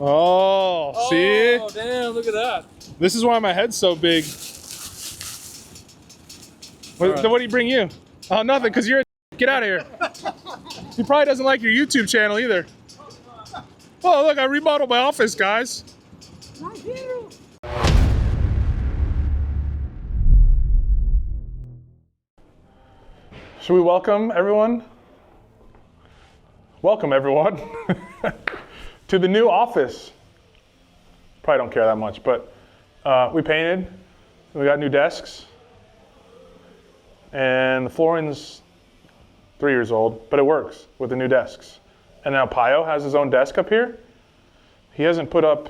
Oh, see? Oh, damn, look at that. This is why my head's so big. What do you bring you? Oh, nothing, because you're a get out of here. He probably doesn't like your YouTube channel either. Oh, look, I remodeled my office, guys. Should we welcome everyone? Welcome everyone to the new office. Probably don't care that much, but we painted, we got new desks, and the flooring's 3 years old, but it works with the new desks. And now Pio has his own desk up here. He hasn't put up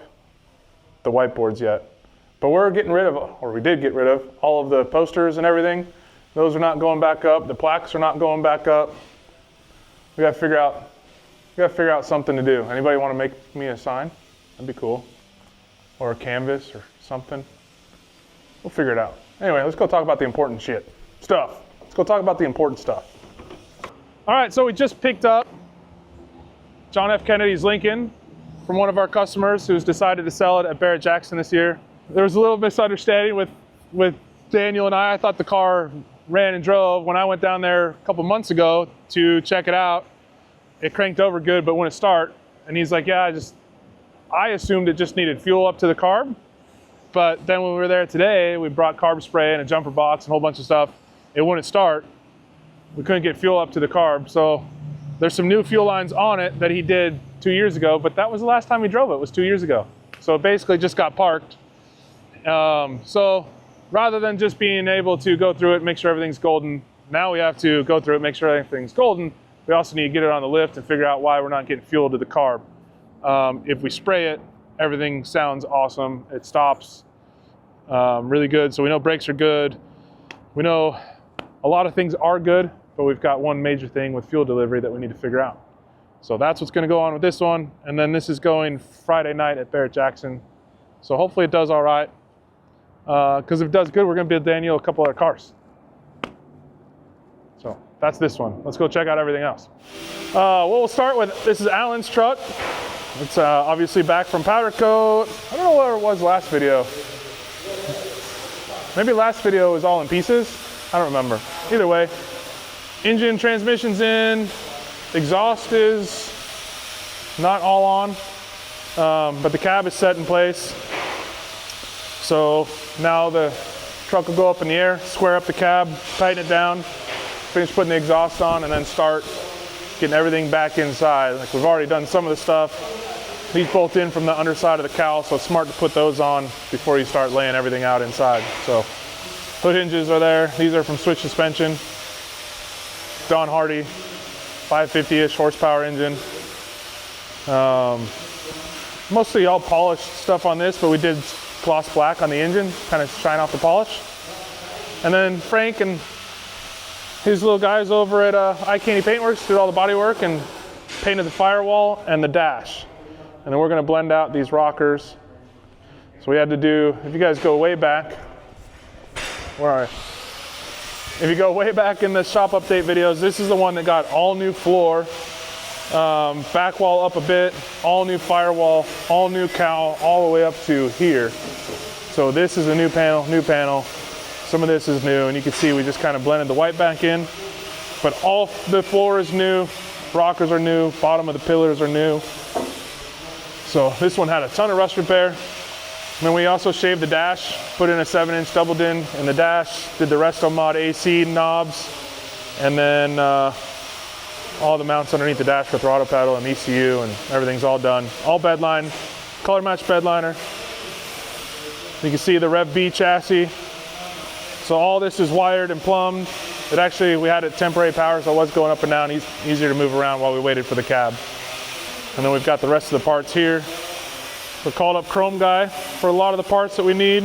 the whiteboards yet, but we're getting rid of, or we did get rid of, all of the posters and everything. Those are not going back up. The plaques are not going back up. We gotta figure out something to do. Anybody want to make me a sign? That'd be cool. Or a canvas or something. We'll figure it out. Anyway, let's go talk about the important stuff. Let's go talk about the important stuff. All right, so we just picked up John F. Kennedy's Lincoln from one of our customers who's decided to sell it at Barrett-Jackson this year. There was a little misunderstanding with Daniel and I. I thought the car ran and drove. When I went down there a couple months ago to check it out, it cranked over good, but wouldn't start. And he's like, yeah, I assumed it just needed fuel up to the carb. But then when we were there today, we brought carb spray and a jumper box and a whole bunch of stuff. It wouldn't start. We couldn't get fuel up to the carb. So there's some new fuel lines on it that he did 2 years ago, but that was the last time we drove it, was 2 years ago. So it basically just got parked. So rather than just being able to go through it, make sure everything's golden, now we have to go through it, make sure everything's golden. We also need to get it on the lift and figure out why we're not getting fuel to the carb. If we spray it, everything sounds awesome. It stops really good. So we know brakes are good. We know a lot of things are good, but we've got one major thing with fuel delivery that we need to figure out. So that's what's going to go on with this one. And then this is going Friday night at Barrett-Jackson. So hopefully it does all right. Because if it does good, we're going to build Daniel a couple other cars. So that's this one. Let's go check out everything else. We'll start with, this is Alan's truck. It's obviously back from powder coat. I don't know where it was last video. Maybe last video was all in pieces. I don't remember. Either way, engine, transmission's in. Exhaust is not all on, but the cab is set in place. So now the truck will go up in the air, square up the cab, tighten it down, finish putting the exhaust on, and then start getting everything back inside. Like we've already done some of the stuff. These bolt in from the underside of the cowl, so it's smart to put those on before you start laying everything out inside. So hood hinges are there. These are from Switch Suspension. Don Hardy, 550-ish horsepower engine. Mostly all polished stuff on this, but we did gloss black on the engine, kind of shine off the polish. And then Frank and his little guys over at iCandy Paintworks did all the body work and painted the firewall and the dash. And then we're going to blend out these rockers. So we had to do, if you guys go way back, where are you? If you go way back in the shop update videos, this is the one that got all new floor, back wall up a bit, all new firewall, all new cowl, all the way up to here. So this is a new panel, Some of this is new, and you can see we just kind of blended the white back in. But all the floor is new, rockers are new, bottom of the pillars are new. So this one had a ton of rust repair. And then we also shaved the dash, put in a 7-inch double din in the dash, did the Resto Mod AC knobs, and then all the mounts underneath the dash with throttle pedal and ECU, and everything's all done. All bedline, color match bedliner. You can see the Rev B chassis. So all this is wired and plumbed. It actually, we had it temporary power, so it was going up and down, easier to move around while we waited for the cab. And then we've got the rest of the parts here. We called up Chrome Guy for a lot of the parts that we need.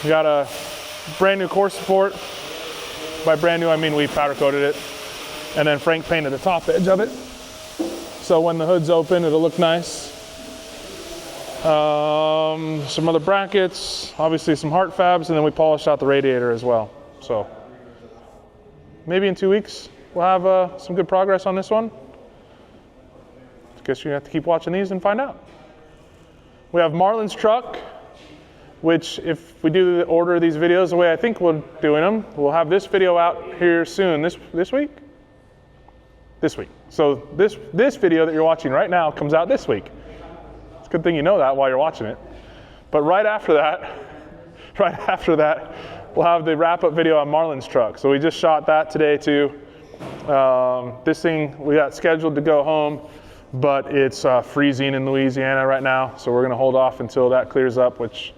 We got a brand new core support. By brand new, I mean we powder coated it. And then Frank painted the top edge of it. So when the hood's open, it'll look nice. Some other brackets, obviously some heart fabs, and then we polished out the radiator as well. So maybe in 2 weeks, we'll have some good progress on this one. I guess you have to keep watching these and find out. We have Marlin's truck, which if we do the order of these videos the way I think we're doing them, we'll have this video out here soon. This week? This week. So this video that you're watching right now comes out this week. It's a good thing you know that while you're watching it. But right after that, we'll have the wrap-up video on Marlin's truck. So we just shot that today too. This thing we got scheduled to go home, but it's freezing in Louisiana right now. So we're gonna hold off until that clears up, which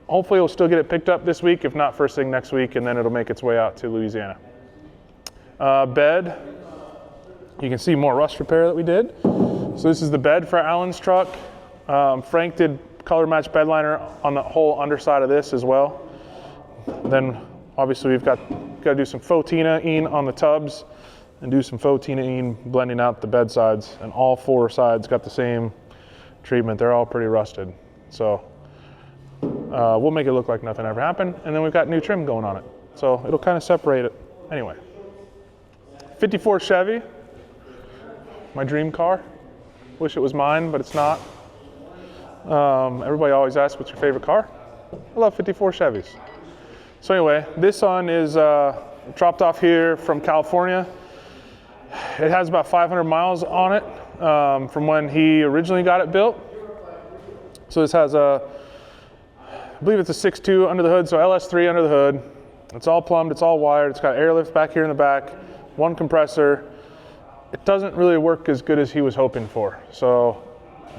hopefully we'll still get it picked up this week, if not first thing next week, and then it'll make its way out to Louisiana. Bed, you can see more rust repair that we did. So this is the bed for Alan's truck. Frank did color match bed liner on the whole underside of this as well. Then obviously we've got to do some faux tina-ing on the tubs and do some faux tina-ing blending out the bed sides, and all 4 sides got the same treatment. They're all pretty rusted. So we'll make it look like nothing ever happened, and then we've got new trim going on it. So it'll kind of separate it. Anyway, 54 Chevy, my dream car. Wish it was mine, but it's not. Everybody always asks, what's your favorite car? I love 54 Chevys. So anyway, this one is dropped off here from California. It has about 500 miles on it from when he originally got it built. So this has I believe it's a 6.2 under the hood, so LS3 under the hood. It's all plumbed, it's all wired, it's got airlift back here in the back, 1 compressor. It doesn't really work as good as he was hoping for. So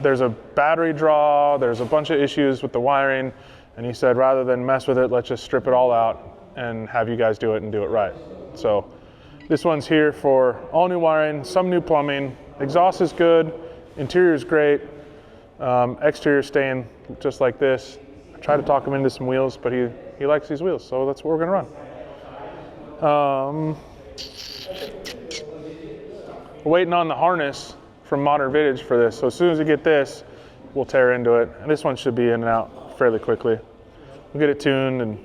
there's a battery draw, there's a bunch of issues with the wiring, and he said rather than mess with it, let's just strip it all out and have you guys do it and do it right. So this one's here for all new wiring, some new plumbing, exhaust is good, interior is great, exterior staying just like this. I tried to talk him into some wheels, but he likes these wheels, so that's what we're gonna run. We're waiting on the harness from Modern Vintage for this. So as soon as we get this, we'll tear into it. And this one should be in and out fairly quickly. We'll get it tuned, and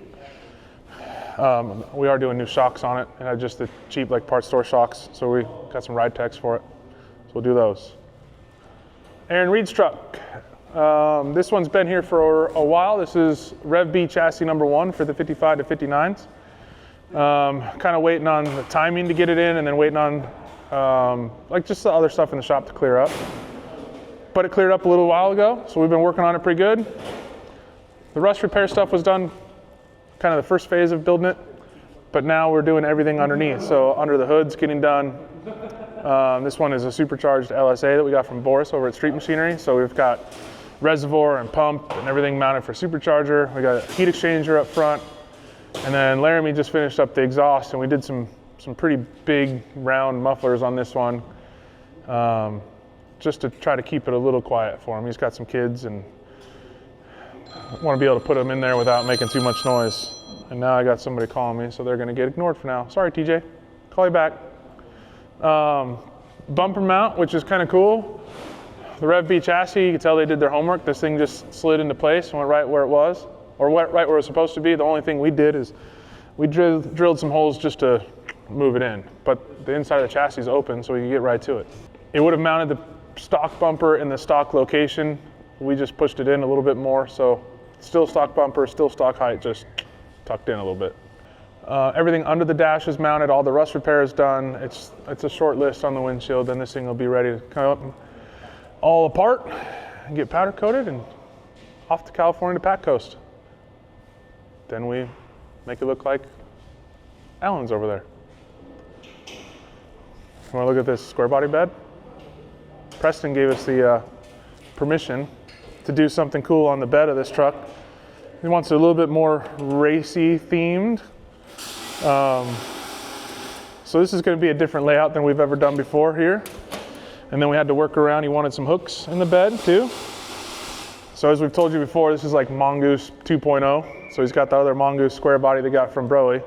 we are doing new shocks on it. It had just the cheap like parts store shocks. So we got some ride techs for it. So we'll do those. Aaron Reed's truck. This one's been here for a while. This is Rev B chassis number 1 for the 55 to 59s. Kind of waiting on the timing to get it in, and then waiting on like just the other stuff in the shop to clear up. But it cleared up a little while ago, so we've been working on it pretty good. The rust repair stuff was done kind of the first phase of building it, but now we're doing everything underneath. So under the hood's getting done. This one is a supercharged LSA that we got from Boris over at Street Machinery. So we've got reservoir and pump and everything mounted for supercharger. We got a heat exchanger up front, and then Laramie just finished up the exhaust, and we did some pretty big round mufflers on this one, just to try to keep it a little quiet for him. He's got some kids and want to be able to put them in there without making too much noise. And now I got somebody calling me, so they're going to get ignored for now. Sorry, TJ. Call you back. Bumper mount, which is kind of cool. The Rev B chassis, you can tell they did their homework. This thing just slid into place and went right where it was, or went right where it was supposed to be. The only thing we did is we drilled some holes just to move it in, but the inside of the chassis is open, so we can get right to it. It would have mounted the stock bumper in the stock location. We just pushed it in a little bit more, so still stock bumper, still stock height, just tucked in a little bit. Everything under the dash is mounted, all the rust repair is done. It's a short list on the windshield, then this thing will be ready to come up all apart and get powder coated and off to California to Pack Coast. Then we make it look like Alan's over there. You want to look at this square body bed? Preston gave us the permission to do something cool on the bed of this truck. He wants it a little bit more racy themed. So this is going to be a different layout than we've ever done before here. And then we had to work around. He wanted some hooks in the bed too. So as we've told you before, this is like Mongoose 2.0. So he's got the other Mongoose square body they got from Broly.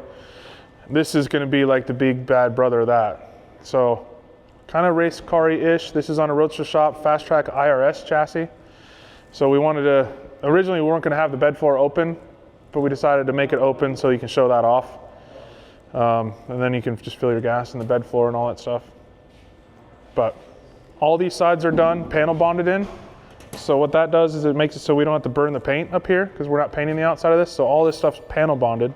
This is going to be like the big bad brother of that. So kind of race car-y-ish. This is on a Roadster Shop Fast Track IRS chassis. So we wanted to, originally we weren't going to have the bed floor open, but we decided to make it open so you can show that off. And then you can just fill your gas in the bed floor and all that stuff. But all these sides are done, panel bonded in. So what that does is it makes it so we don't have to burn the paint up here because we're not painting the outside of this. So all this stuff's panel bonded,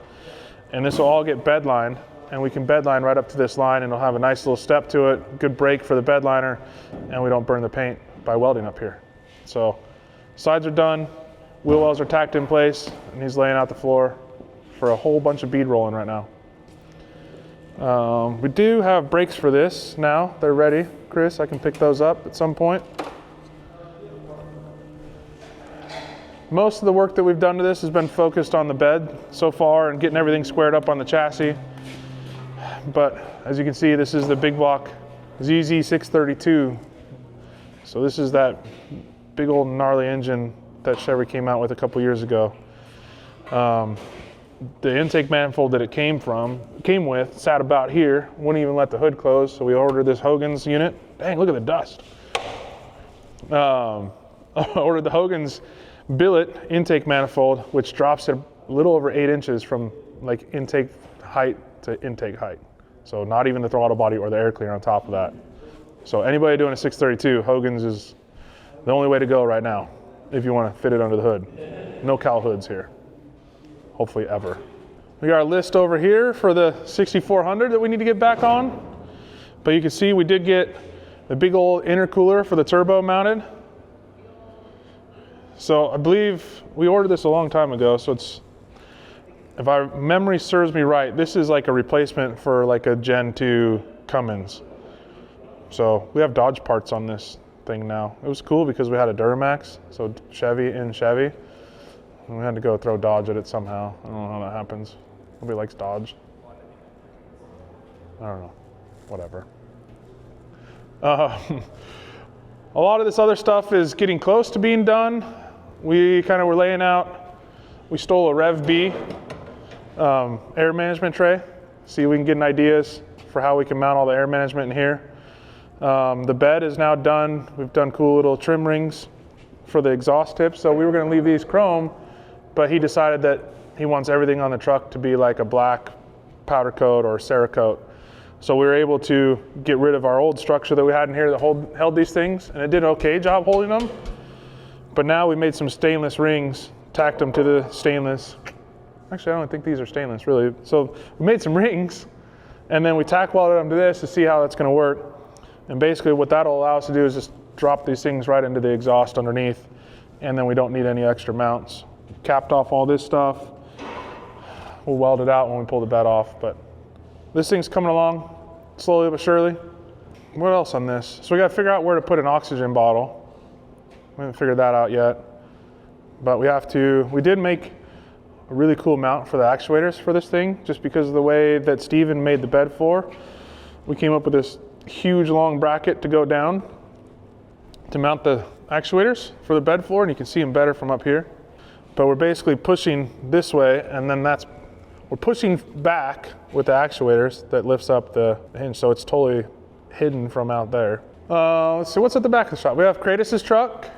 and this will all get bed lined, and we can bed line right up to this line, and it'll have a nice little step to it, good break for the bed liner, and we don't burn the paint by welding up here. So sides are done, wheel wells are tacked in place, and he's laying out the floor for a whole bunch of bead rolling right now. We do have brakes for this now. They're ready. Chris, I can pick those up at some point. Most of the work that we've done to this has been focused on the bed so far and getting everything squared up on the chassis. But as you can see, this is the big block ZZ632. So this is that big old gnarly engine that Chevy came out with a couple years ago. The intake manifold that it came with sat about here, wouldn't even let the hood close, so we ordered this Hogan's unit. Dang, look at the dust. Ordered the Hogan's billet intake manifold, which drops it a little over 8 inches from like intake height to intake height. So not even the throttle body or the air cleaner on top of that. So anybody doing a 632, Hogan's is the only way to go right now if you want to fit it under the hood. No cowl hoods here. Hopefully ever. We got our list over here for the 6400 that we need to get back on. But you can see we did get the big old intercooler for the turbo mounted. So I believe we ordered this a long time ago, so it's, if our memory serves me right, this is like a replacement for like a Gen 2 Cummins. So we have Dodge parts on this thing now. It was cool because we had a Duramax, so Chevy in Chevy. And we had to go throw Dodge at it somehow. I don't know how that happens. Nobody likes Dodge. I don't know, whatever. A lot of this other stuff is getting close to being done. We kind of were laying out, we stole a Rev B air management tray. See if we can get ideas for how we can mount all the air management in here. The bed is now done. We've done cool little trim rings for the exhaust tips. So we were gonna leave these chrome, but he decided that he wants everything on the truck to be like a black powder coat or Cerakote. So we were able to get rid of our old structure that we had in here that held these things, and it did an okay job holding them. But now we made some stainless rings, tacked them to the stainless. Actually, I don't think these are stainless, really. So we made some rings, and then we tack welded them to this to see how that's gonna work. And basically what that'll allow us to do is just drop these things right into the exhaust underneath, and then we don't need any extra mounts. Capped off all this stuff. We'll weld it out when we pull the bed off, but this thing's coming along slowly but surely. What else on this? So we gotta figure out where to put an oxygen bottle. We haven't figured that out yet, but we did make a really cool mount for the actuators for this thing, just because of the way that Steven made the bed floor. We came up with this huge long bracket to go down to mount the actuators for the bed floor, and you can see them better from up here. But we're basically pushing this way, and then we're pushing back with the actuators that lifts up the hinge, so it's totally hidden from out there. Let's see, what's at the back of the shop? We have Cratus's truck,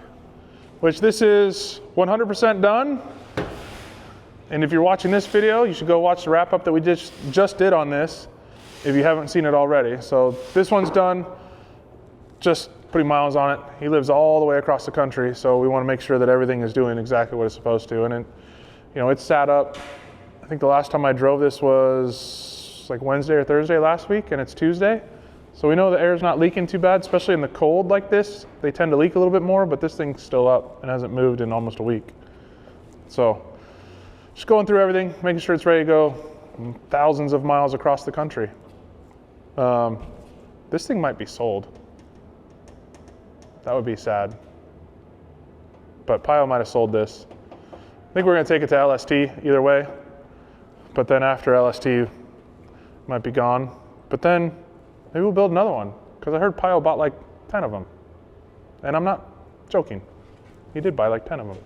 which this is 100% done. And if you're watching this video, you should go watch the wrap up that we just did on this, if you haven't seen it already. So this one's done, just putting miles on it. He lives all the way across the country, so we want to make sure that everything is doing exactly what it's supposed to. And it's sat up. I think the last time I drove this was like Wednesday or Thursday last week, and it's Tuesday. So we know the air's not leaking too bad, especially in the cold like this. They tend to leak a little bit more, but this thing's still up and hasn't moved in almost a week. So just going through everything, making sure it's ready to go thousands of miles across the country. This thing might be sold. That would be sad. But Pio might have sold this. I think we're gonna take it to LST either way. But then after LST, it might be gone. But then maybe we'll build another one, because I heard Pio bought like 10 of them. And I'm not joking. He did buy like 10 of them.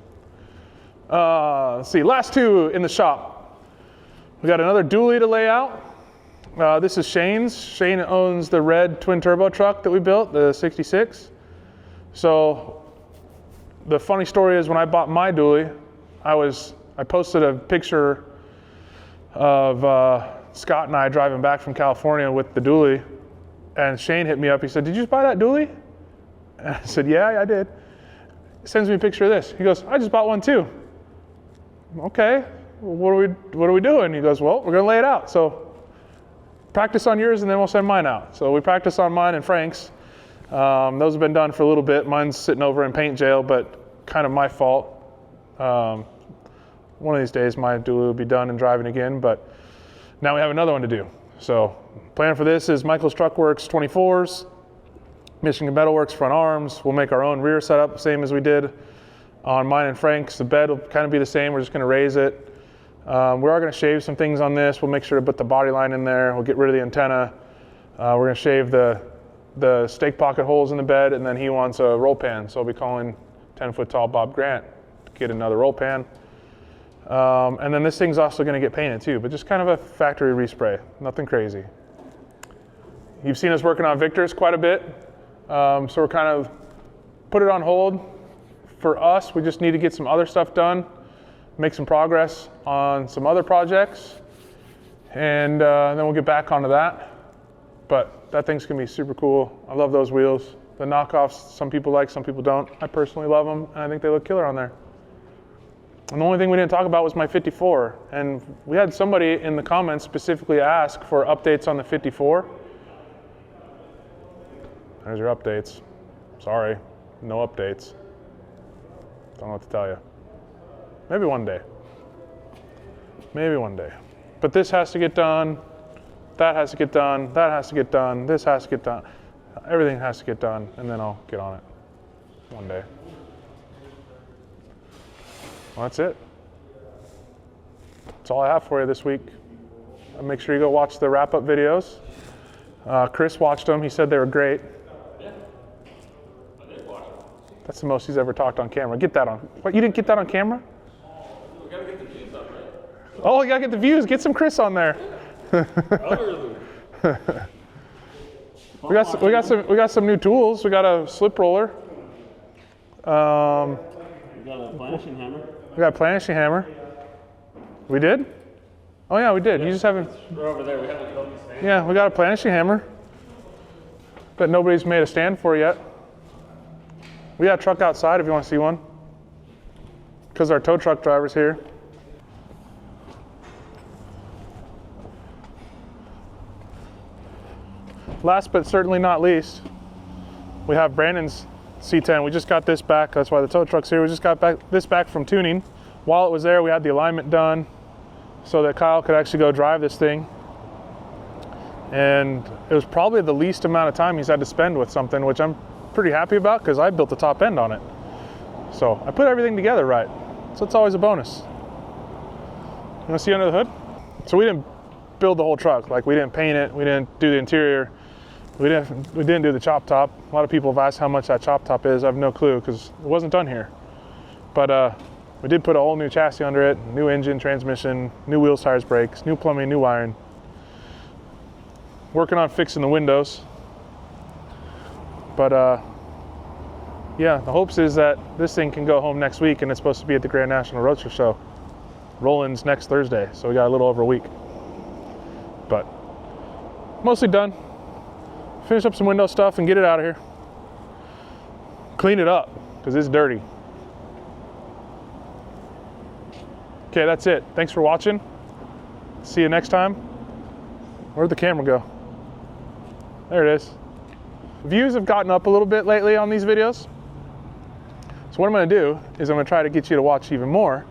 Let's see, last two in the shop. We got another dually to lay out. This is Shane's. Shane owns the red twin turbo truck that we built, the 66. So the funny story is when I bought my dually, I posted a picture of Scott and I driving back from California with the dually, and Shane hit me up. He said, "Did you just buy that dually?" And I said, "Yeah, I did." sends me a picture of this. He goes, I just bought one too. Okay, well, what are we doing? He goes, well, we're gonna lay it out. So practice on yours and then we'll send mine out. So we practice on mine and Frank's. Those have been done for a little bit. Mine's sitting over in paint jail, but kind of my fault. One of these days my dually will be done and driving again, but now we have another one to do. So plan for this is Michael's Truck Works 24s, Michigan Metal Works front arms. We'll make our own rear setup, same as we did on mine and Frank's. The bed will kind of be the same. We're just gonna raise it. We are gonna shave some things on this. We'll make sure to put the body line in there. We'll get rid of the antenna. We're gonna shave the stake pocket holes in the bed, and then he wants a roll pan. So I'll be calling 10-foot tall Bob Grant to get another roll pan. And then this thing's also gonna get painted too, but just kind of a factory respray, nothing crazy. You've seen us working on Victor's quite a bit. So we're kind of put it on hold. For us, we just need to get some other stuff done, make some progress on some other projects, and then we'll get back onto that. But that thing's gonna be super cool. I love those wheels. The knockoffs, some people like, some people don't. I personally love them, and I think they look killer on there. And the only thing we didn't talk about was my 54. And we had somebody in the comments specifically ask for updates on the 54. There's your updates. Sorry, no updates. Don't know what to tell you. Maybe one day. Maybe one day. But this has to get done. That has to get done. That has to get done. This has to get done. Everything has to get done, and then I'll get on it one day. Well, that's it. That's all I have for you this week. Make sure you go watch the wrap-up videos. Chris watched them. He said they were great. Yeah, I did watch them. That's the most he's ever talked on camera. Get that on. What, you didn't get that on camera? We gotta get the views up, right? Oh, you gotta get the views. Get some Chris on there. We got some new tools. We got a slip roller. We got a planishing hammer. We got a planishing hammer. We did? Oh yeah, we did. You just haven't. We're over there. We haven't built the stand. Yeah, we got a planishing hammer, but nobody's made a stand for yet. We got a truck outside if you want to see one, because our tow truck driver's here. Last but certainly not least, we have Brandon's C10. We just got this back. That's why the tow truck's here. We just got this back from tuning. While it was there, we had the alignment done so that Kyle could actually go drive this thing. And it was probably the least amount of time he's had to spend with something, which I'm pretty happy about because I built the top end on it. So I put everything together right. So it's always a bonus. You want to see under the hood? So we didn't build the whole truck. Like, we didn't paint it. We didn't do the interior. We didn't do the chop top. A lot of people have asked how much that chop top is. I have no clue because it wasn't done here. But we did put a whole new chassis under it, new engine, transmission, new wheels, tires, brakes, new plumbing, new wiring. Working on fixing the windows. But yeah, the hopes is that this thing can go home next week, and it's supposed to be at the Grand National Roadster Show. Rollins next Thursday, so we got a little over a week. But mostly done. Finish up some window stuff and get it out of here. Clean it up, because it's dirty. Okay, that's it. Thanks for watching. See you next time. Where'd the camera go? There it is. Views have gotten up a little bit lately on these videos. So what I'm gonna do is I'm gonna try to get you to watch even more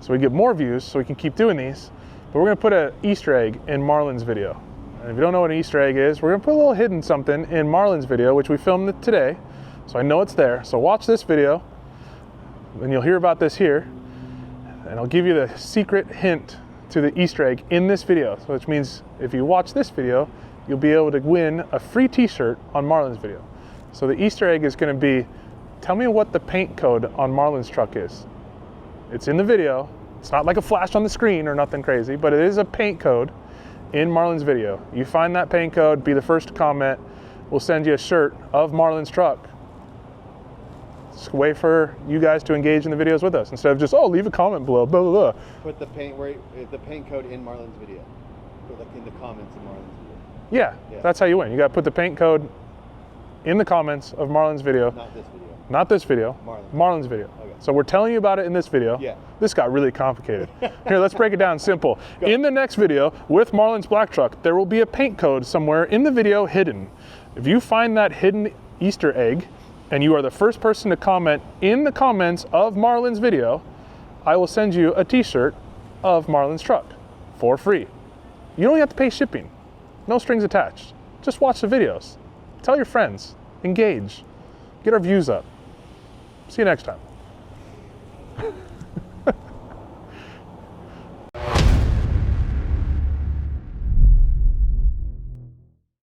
so we get more views so we can keep doing these. But we're gonna put an Easter egg in Marlin's video. And if you don't know what an Easter egg is, we're gonna put a little hidden something in Marlin's video, which we filmed today. So I know it's there. So watch this video, and you'll hear about this here. And I'll give you the secret hint to the Easter egg in this video. So which means if you watch this video, you'll be able to win a free t-shirt on Marlin's video. So the Easter egg is gonna be, tell me what the paint code on Marlin's truck is. It's in the video. It's not like a flash on the screen or nothing crazy, but it is a paint code in Marlin's video. You find that paint code, be the first to comment. We'll send you a shirt of Marlin's truck. It's a way for you guys to engage in the videos with us instead of just, oh, leave a comment below, blah, blah, blah. Put the paint code in Marlin's video. Put like in the comments of Marlin's video. Yeah, that's how you win. You got to put the paint code in the comments of Marlin's video. Not this video. Not this video. Marlin's video. Okay. So we're telling you about it in this video. Yeah. This got really complicated. Here, let's break it down simple. In the next video with Marlin's black truck, there will be a paint code somewhere in the video hidden. If you find that hidden Easter egg and you are the first person to comment in the comments of Marlin's video, I will send you a t-shirt of Marlin's truck for free. You don't have to pay shipping. No strings attached. Just watch the videos. Tell your friends. Engage. Get our views up. See you next time.